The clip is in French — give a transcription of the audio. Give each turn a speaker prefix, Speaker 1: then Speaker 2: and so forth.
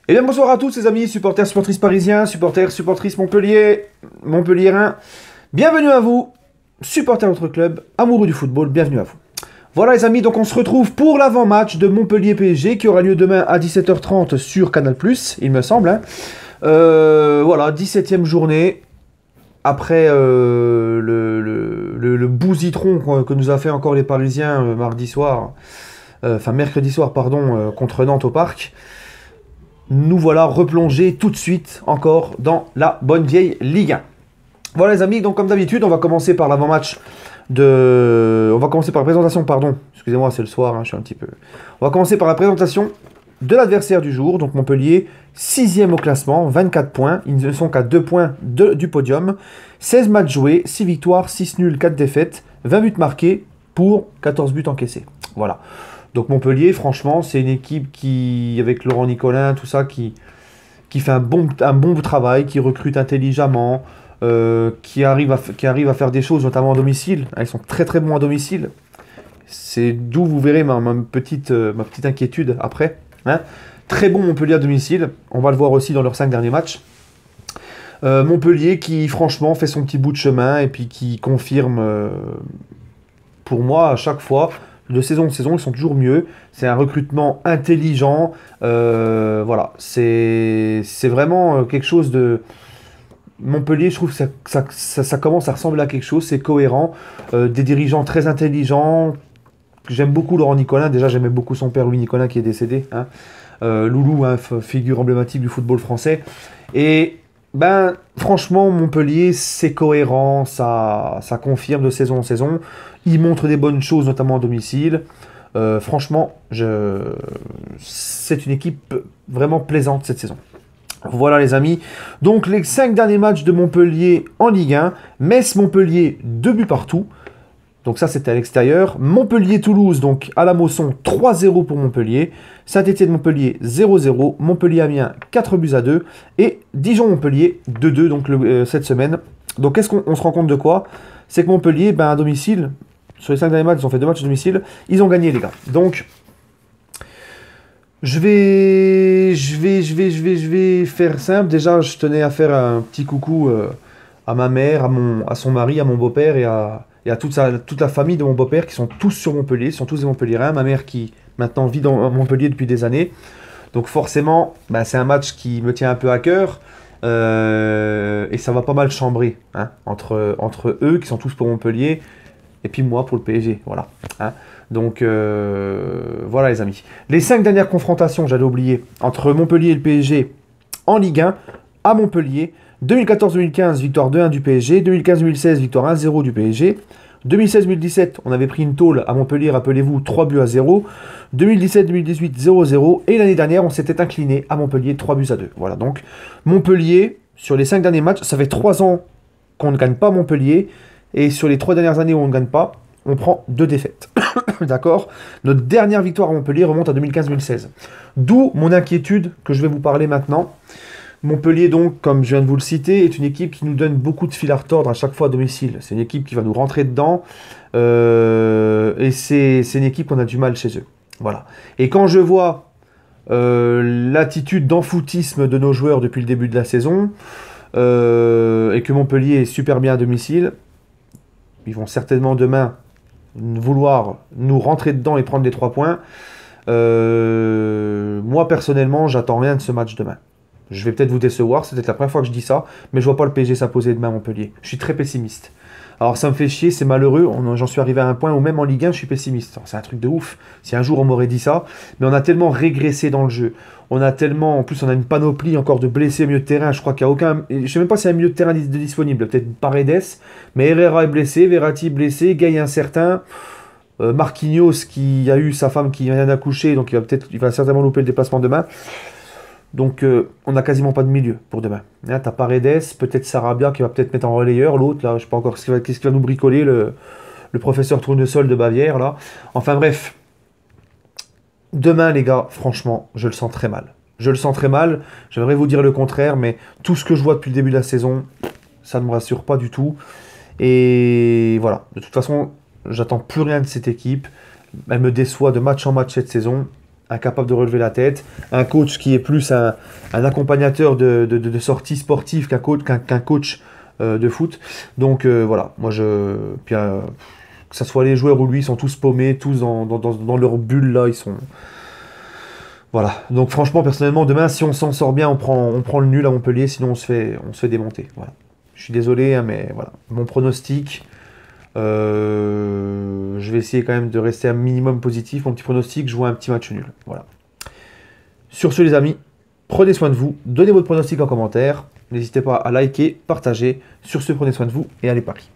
Speaker 1: Et bien bonsoir à tous les amis, supporters, supportrices parisiens, supporters, supportrices Montpellier, Montpelliérains. Bienvenue à vous, supporters de notre club, amoureux du football, bienvenue à vous. Voilà les amis, donc on se retrouve pour l'avant-match de Montpellier PSG qui aura lieu demain à 17h30 sur Canal+, il me semble. Hein. Voilà, 17e journée, après le bousitron que nous a fait encore les Parisiens mercredi soir, contre Nantes au Parc. Nous voilà replongés tout de suite encore dans la bonne vieille Ligue 1. Voilà les amis, donc comme d'habitude, on va commencer par l'avant-match de... On va commencer par la présentation, pardon. Excusez-moi, c'est le soir, hein, je suis un petit peu... On va commencer par la présentation de l'adversaire du jour, donc Montpellier, 6e au classement, 24 points. Ils ne sont qu'à 2 points du podium. 16 matchs joués, 6 victoires, 6 nuls, 4 défaites, 20 buts marqués pour 14 buts encaissés. Voilà. Donc Montpellier, franchement, c'est une équipe qui, avec Laurent Nicolin, tout ça, qui fait un bon travail, qui recrute intelligemment, qui arrive à faire des choses, notamment à domicile. Ils sont très très bons à domicile. C'est d'où vous verrez ma petite inquiétude après. Hein. Très bon Montpellier à domicile. On va le voir aussi dans leurs 5 derniers matchs. Montpellier qui, franchement, fait son petit bout de chemin et puis qui confirme, pour moi, à chaque fois... De saison en saison, ils sont toujours mieux. C'est un recrutement intelligent. Voilà, c'est vraiment quelque chose de... Montpellier, je trouve que ça commence à ressembler à quelque chose. C'est cohérent. Des dirigeants très intelligents. J'aime beaucoup Laurent Nicolin. Déjà, j'aimais beaucoup son père Louis Nicolin qui est décédé. Hein. Loulou, hein, figure emblématique du football français. Et... Ben, franchement, Montpellier, c'est cohérent, ça confirme de saison en saison. Il montre des bonnes choses, notamment à domicile. Franchement, c'est une équipe vraiment plaisante cette saison. Voilà les amis. Donc les 5 derniers matchs de Montpellier en Ligue 1. Metz-Montpellier, 2 buts partout. Donc ça, c'était à l'extérieur. Montpellier-Toulouse, donc à la Mosson, 3-0 pour Montpellier. Saint-Étienne-Montpellier, 0-0. Montpellier-Amiens, 4-2. Et Dijon-Montpellier, 2-2 donc cette semaine. Donc qu'est-ce qu'on se rend compte de quoi? C'est que Montpellier, à domicile, sur les 5 derniers matchs, ils ont fait 2 matchs à domicile. Ils ont gagné les gars. Donc, je vais faire simple. Déjà, je tenais à faire un petit coucou à ma mère, à son mari, à mon beau-père et à toute la famille de mon beau-père qui sont tous sur Montpellier, sont tous des Montpelliérains. Ma mère qui maintenant vit dans Montpellier depuis des années. Donc forcément, c'est un match qui me tient un peu à cœur. Et ça va pas mal chambrer hein, entre eux qui sont tous pour Montpellier et puis moi pour le PSG. Voilà. Hein. Donc voilà les amis. Les 5 dernières confrontations, j'allais oublier, entre Montpellier et le PSG en Ligue 1 à Montpellier. 2014-2015, victoire 2-1 du PSG. 2015-2016, victoire 1-0 du PSG. 2016-2017, on avait pris une tôle à Montpellier, rappelez-vous, 3-0. 2017-2018, 0-0. Et l'année dernière, on s'était incliné à Montpellier, 3-2. Voilà, donc Montpellier, sur les 5 derniers matchs, ça fait 3 ans qu'on ne gagne pas Montpellier. Et sur les 3 dernières années où on ne gagne pas, on prend 2 défaites. D'accord. Notre dernière victoire à Montpellier remonte à 2015-2016. D'où mon inquiétude que je vais vous parler maintenant. Montpellier, donc, comme je viens de vous le citer, est une équipe qui nous donne beaucoup de fil à retordre à chaque fois à domicile. C'est une équipe qui va nous rentrer dedans. Et c'est une équipe qu'on a du mal chez eux. Voilà. Et quand je vois l'attitude d'enfoutisme de nos joueurs depuis le début de la saison, et que Montpellier est super bien à domicile, ils vont certainement demain vouloir nous rentrer dedans et prendre les 3 points. Moi, personnellement, j'attends rien de ce match demain. Je vais peut-être vous décevoir, c'est peut-être la première fois que je dis ça, mais je vois pas le PSG s'imposer demain à Montpellier. Je suis très pessimiste. Alors ça me fait chier, c'est malheureux, j'en suis arrivé à un point où même en Ligue 1, je suis pessimiste. C'est un truc de ouf, si un jour on m'aurait dit ça, mais on a tellement régressé dans le jeu. En plus on a une panoplie encore de blessés au milieu de terrain, je crois qu'il n'y a aucun... Je sais même pas s'il y a un milieu de terrain disponible, peut-être Paredes, mais Herrera est blessé, Verratti blessé, Gay incertain... Marquinhos qui a eu sa femme qui vient d'accoucher, donc il va certainement louper le déplacement demain. Donc on n'a quasiment pas de milieu pour demain. Hein, t'as Paredes, peut-être Sarabia qui va peut-être mettre en relayeur, l'autre là, je sais pas encore qu'est-ce qu'il va nous bricoler, le professeur Tournesol de Bavière là. Enfin bref. Demain les gars, franchement, je le sens très mal. Je le sens très mal, j'aimerais vous dire le contraire, mais tout ce que je vois depuis le début de la saison, ça ne me rassure pas du tout. Et voilà, de toute façon, j'attends plus rien de cette équipe. Elle me déçoit de match en match cette saison. incapable de relever la tête, un coach qui est plus un accompagnateur de sorties sportives qu'un coach de foot. Donc voilà, moi puis, que ce soit les joueurs ou lui, ils sont tous paumés, tous dans leur bulle là, ils sont... Voilà, donc franchement, personnellement, demain, si on s'en sort bien, on prend le nul à Montpellier, sinon on se fait démonter. Voilà. Je suis désolé, hein, mais voilà. Mon pronostic, je vais essayer quand même de rester un minimum positif. Mon petit pronostic, je vois un petit match nul. Voilà. Sur ce, les amis, prenez soin de vous, donnez votre pronostic en commentaire. N'hésitez pas à liker, partager. Sur ce, prenez soin de vous et allez Paris.